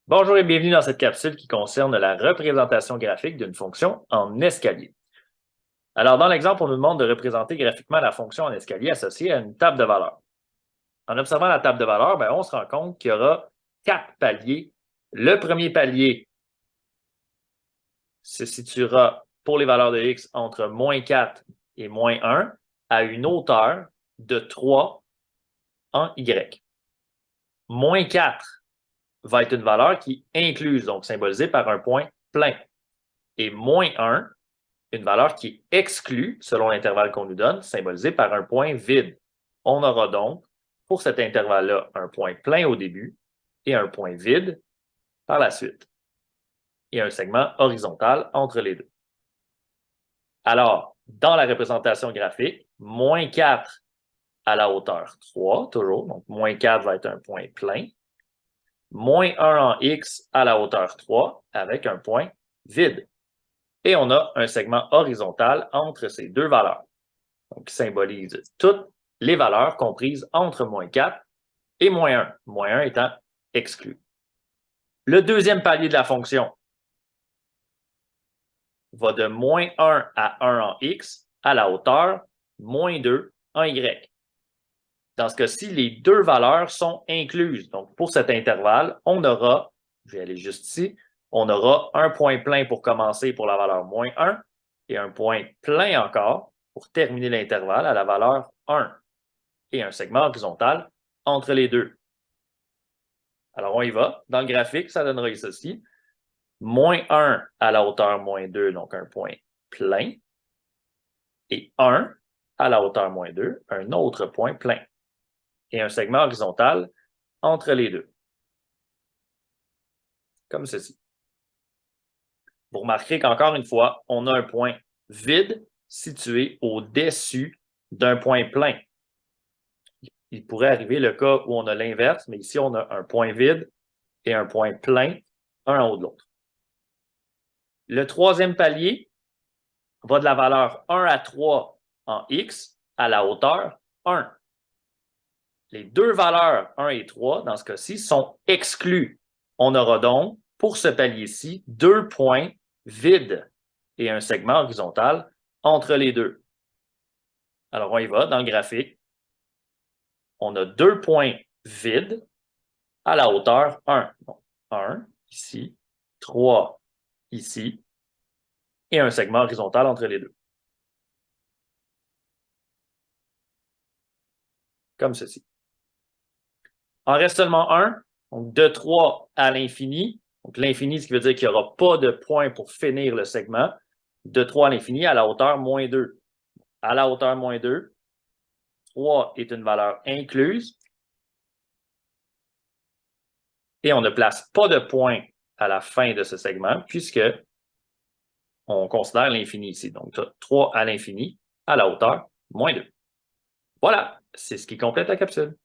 Bonjour et bienvenue dans cette capsule qui concerne la représentation graphique d'une fonction en escalier. Alors, dans l'exemple, on nous demande de représenter graphiquement la fonction en escalier associée à une table de valeurs. En observant la table de valeurs, on se rend compte qu'il y aura 4 paliers. Le premier palier se situera pour les valeurs de x entre moins 4 et moins 1 à une hauteur de 3 en y. Moins 4 va être une valeur qui est incluse, donc symbolisée par un point plein. Et moins 1, une valeur qui est exclue selon l'intervalle qu'on nous donne, symbolisée par un point vide. On aura donc, pour cet intervalle-là, un point plein au début et un point vide par la suite. Et un segment horizontal entre les deux. Alors, dans la représentation graphique, moins 4 à la hauteur 3, toujours, donc moins 4 va être un point plein. Moins 1 en x à la hauteur 3 avec un point vide. Et on a un segment horizontal entre ces deux valeurs, donc qui symbolise toutes les valeurs comprises entre moins 4 et moins 1 étant exclu. Le deuxième palier de la fonction va de moins 1 à 1 en x à la hauteur moins 2 en y. Dans ce cas-ci, les deux valeurs sont incluses. Donc, pour cet intervalle, on aura, je vais aller juste ici, on aura un point plein pour commencer pour la valeur moins 1 et un point plein encore pour terminer l'intervalle à la valeur 1 et un segment horizontal entre les deux. Alors, on y va. Dans le graphique, ça donnera ceci. Moins 1 à la hauteur moins 2, donc un point plein, et 1 à la hauteur moins 2, un autre point plein, et un segment horizontal entre les deux, comme ceci. Vous remarquerez qu'encore une fois, on a un point vide situé au-dessus d'un point plein. Il pourrait arriver le cas où on a l'inverse, mais ici, on a un point vide et un point plein, un en haut de l'autre. Le troisième palier va de la valeur 1 à 3 en x à la hauteur 1. Les deux valeurs 1 et 3, dans ce cas-ci, sont exclues. On aura donc, pour ce palier-ci, deux points vides et un segment horizontal entre les deux. Alors, on y va dans le graphique. On a deux points vides à la hauteur 1. Donc, 1 ici, 3 ici, et un segment horizontal entre les deux. Comme ceci. En reste seulement un, donc de 3 à l'infini. Donc l'infini, ce qui veut dire qu'il n'y aura pas de point pour finir le segment. De 3 à l'infini à la hauteur moins 2. À la hauteur moins 2, 3 est une valeur incluse. Et on ne place pas de point à la fin de ce segment puisque on considère l'infini ici. Donc 3 à l'infini à la hauteur moins 2. Voilà, c'est ce qui complète la capsule.